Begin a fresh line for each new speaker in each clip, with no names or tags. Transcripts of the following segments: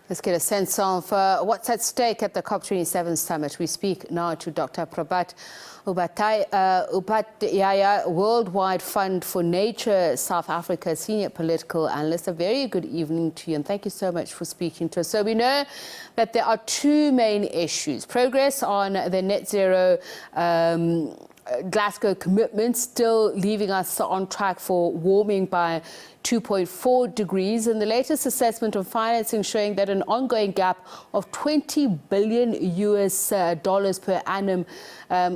Let's get a sense of what's at stake at the COP27 Summit. We speak now to Dr. Prabhat Upadhyaya, Worldwide Fund for Nature, South Africa, Senior Political Analyst. A very good evening to you, and thank you so much for speaking to us. So we know that there are two main issues. Progress on the net zero Glasgow commitment, still leaving us on track for warming by 2.4 degrees, and the latest assessment of financing showing that an ongoing gap of $20 billion per annum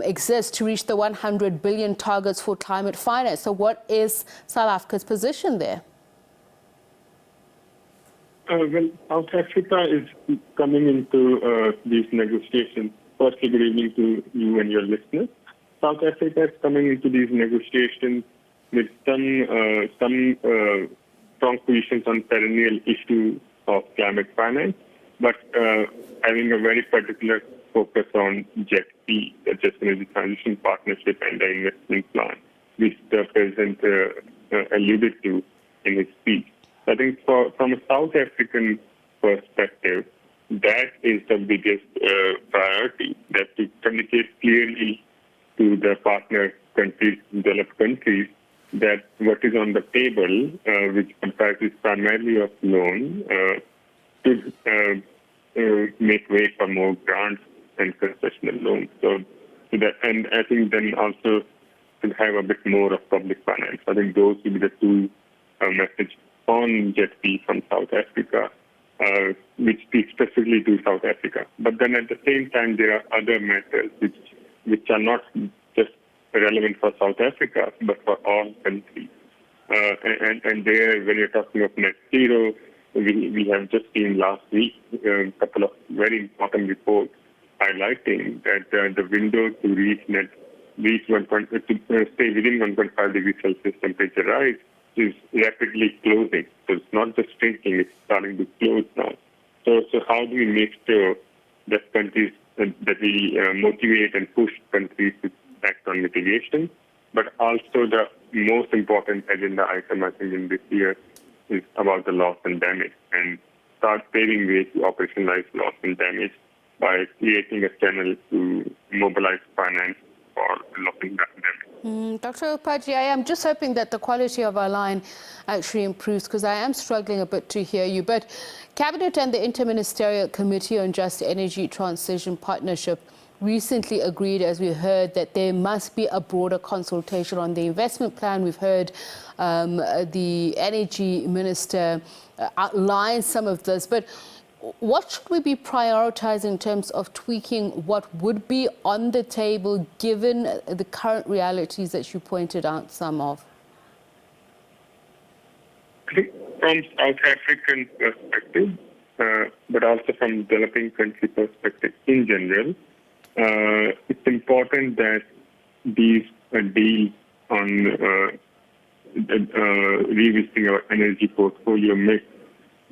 exists to reach the 100 billion targets for climate finance. So what is South Africa's position there?
Well, South Africa is coming into these negotiations. Firstly, good evening to you and your listeners. South Africa is coming into these negotiations with some strong positions on perennial issues of climate finance, but having a very particular focus on JET-P, the Just Energy Transition Partnership and the investment plan, which the President alluded to in his speech. I think from a South African perspective, that is the biggest priority, that to communicate clearly to the partner countries, developed countries, that what is on the table, which comprises primarily of loan, should make way for more grants and concessional loans. So that, and I think then also should have a bit more of public finance. I think those will be the two messages on JET-P from South Africa, which speak specifically to South Africa. But then at the same time, there are other matters which are not just relevant for South Africa, but for all countries. And there, when you're talking of net zero, we have just seen last week a couple of very important reports highlighting that the window to stay within 1.5 degrees Celsius temperature rise is rapidly closing. So it's not just shrinking, it's starting to close now. So how do we make sure that countries, that we motivate and push countries to act on mitigation? But also the most important agenda item, I think, in this year is about the loss and damage, and start paving ways to operationalize loss and damage by creating a channel to mobilize finance for loss and damage.
Dr. Upadhyaya, I'm just hoping that the quality of our line actually improves, because I am struggling a bit to hear you. But Cabinet and the Interministerial Committee on Just Energy Transition Partnership recently agreed, as we heard, that there must be a broader consultation on the investment plan. We've heard the Energy Minister outline some of this, but what should we be prioritizing in terms of tweaking what would be on the table, given the current realities that you pointed out some of?
I think from South African perspective, but also from developing country perspective in general, it's important that these deals on revisiting our energy portfolio mix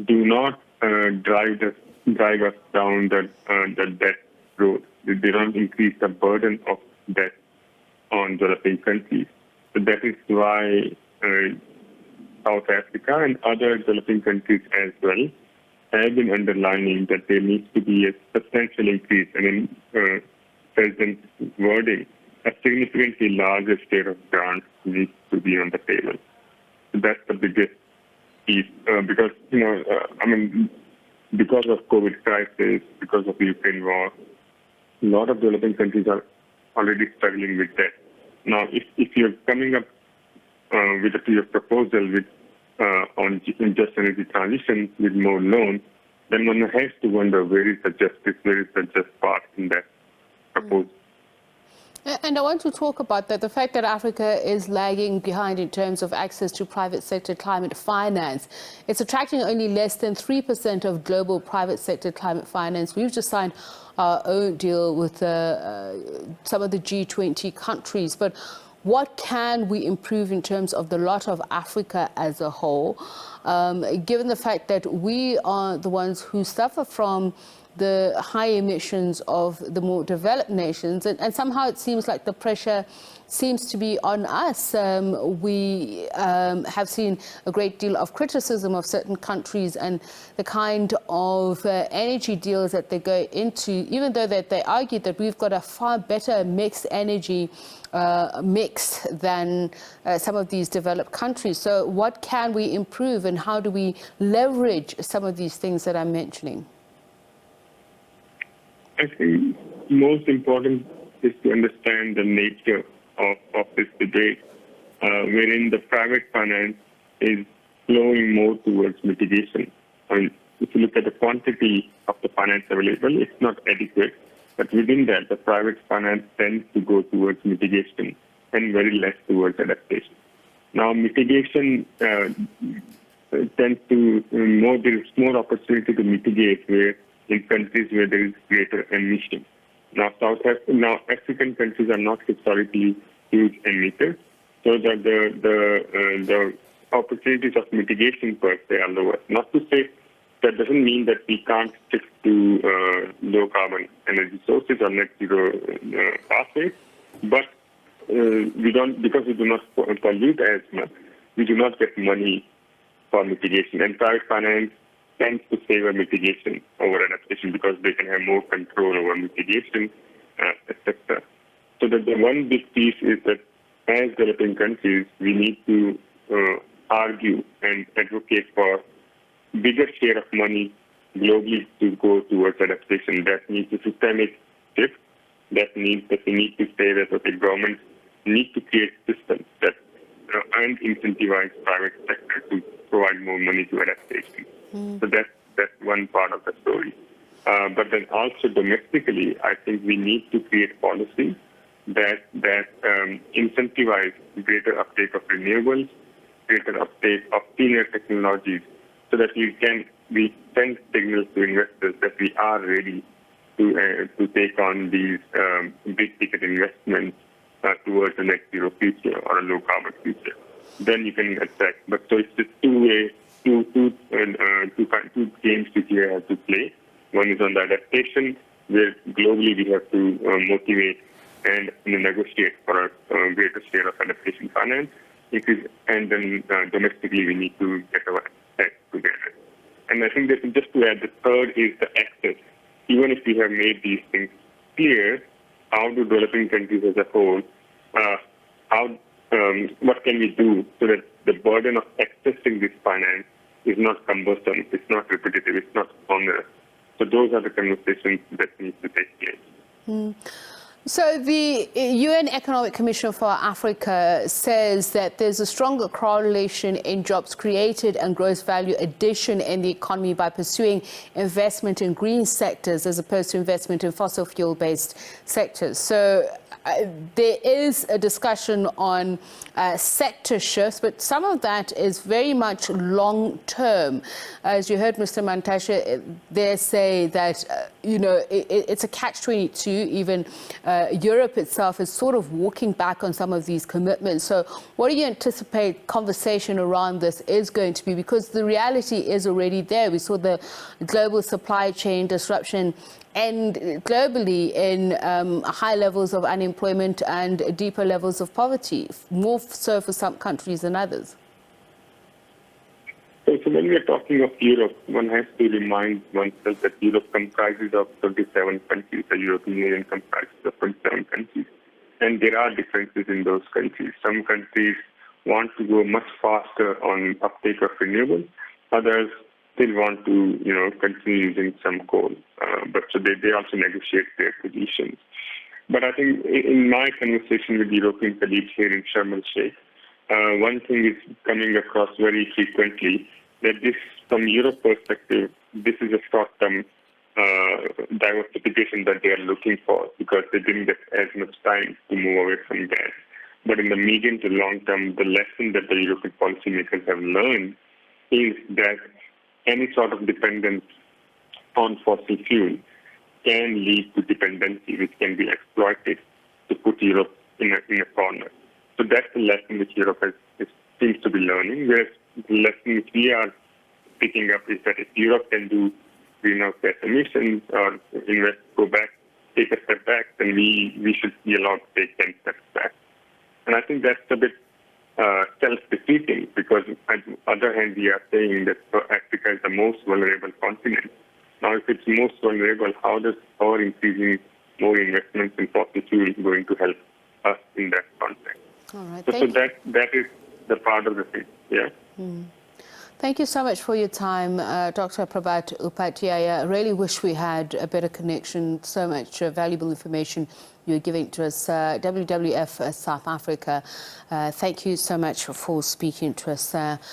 do not drive us down the debt road. They don't increase the burden of debt on developing countries. So that is why South Africa and other developing countries as well have been underlining that there needs to be a substantial increase, and in President's wording, a significantly larger share of grants needs to be on the table. So that's the biggest piece, because, because of COVID crisis, because of the Ukraine war, a lot of developing countries are already struggling with debt. Now, if you're coming up with a clear proposal on just energy transition with more loans, then one has to wonder where is the justice, where is the just part in that proposal.
And I want to talk about that, the fact that Africa is lagging behind in terms of access to private sector climate finance. It's attracting only less than 3% of global private sector climate finance. We've just signed our own deal with some of the G20 countries. But what can we improve in terms of the lot of Africa as a whole, given the fact that we are the ones who suffer from the high emissions of the more developed nations. And somehow it seems like the pressure seems to be on us. We have seen a great deal of criticism of certain countries and the kind of energy deals that they go into, even though that they argue that we've got a far better mixed energy mix than some of these developed countries. So what can we improve and how do we leverage some of these things that I'm mentioning?
I think most important is to understand the nature of this debate, wherein the private finance is flowing more towards mitigation. I mean, if you look at the quantity of the finance available, it's not adequate. But within that, the private finance tends to go towards mitigation and very less towards adaptation. Now, mitigation tends to there is more opportunity to mitigate in countries where there is greater emission. Now, African countries are not historically huge emitters, so that the opportunities of mitigation per se are lower. Not to say that doesn't mean that we can't stick to low carbon energy sources or net zero pathways, but we don't, because we do not pollute as much, we do not get money for mitigation. And private finance tends to favor mitigation over adaptation because they can have more control over mitigation, etc. So that the one big piece is that as developing countries, we need to argue and advocate for bigger share of money globally to go towards adaptation. That needs a systemic shift. That means that we need to say that okay, governments need to create systems that and incentivize private sector to provide more money to adaptation. So that's one part of the story. But then also domestically, I think we need to create policies that incentivize greater uptake of renewables, greater uptake of cleaner technologies, so that we send signals to investors that we are ready to take on these big ticket investments towards a net zero future or a low carbon future. Then you can attack. But so it's just two games which we have to play. One is on the adaptation, where globally we have to motivate and negotiate for a greater share of adaptation finance. And then domestically we need to get our act together. And I think that just to add, the third is the access. Even if we have made these things clear, how do developing countries as a whole, what can we do so that the burden of accessing this finance is not cumbersome, it's not repetitive, it's not onerous. So those are the conversations that need to take place.
So the UN Economic Commission for Africa says that there's a stronger correlation in jobs created and gross value addition in the economy by pursuing investment in green sectors as opposed to investment in fossil fuel-based sectors. So there is a discussion on sector shifts, but some of that is very much long-term. As you heard Mr. Mantashe there say that, it's a catch-22. Even Europe itself is sort of walking back on some of these commitments. So what do you anticipate conversation around this is going to be? Because the reality is already there. We saw the global supply chain disruption and globally in high levels of unemployment and deeper levels of poverty, more so for some countries than others.
So when we are talking of Europe, one has to remind oneself that Europe comprises of 27 countries. The European Union comprises of 27 countries. And there are differences in those countries. Some countries want to go much faster on uptake of renewables. Others still want to, continue using some coal. But so they also negotiate their positions. But I think in my conversation with European colleagues here in Sharm el-Sheikh, one thing is coming across very frequently, that this, from Europe perspective, this is a short-term diversification that they are looking for because they didn't get as much time to move away from gas. But in the medium to long term, the lesson that the European policymakers have learned is that any sort of dependence on fossil fuel can lead to dependency, which can be exploited to put Europe in a corner. So that's the lesson which Europe seems to be learning, whereas the lesson which we are picking up is that if Europe can do greenhouse gas emissions or go back, take a step back, then we should be allowed to take 10 steps back. And I think that's a bit self-defeating, because on the other hand, we are saying that Africa is the most vulnerable continent. Now, if it's most vulnerable, how does our increasing more investments in fossil fuels going to help us in that context?
All right.
So that is the part of the thing. Yeah.
Thank you so much for your time, Dr. Prabhat Upadhyaya. I really wish we had a better connection. So much valuable information you're giving to us. WWF South Africa, thank you so much for speaking to us.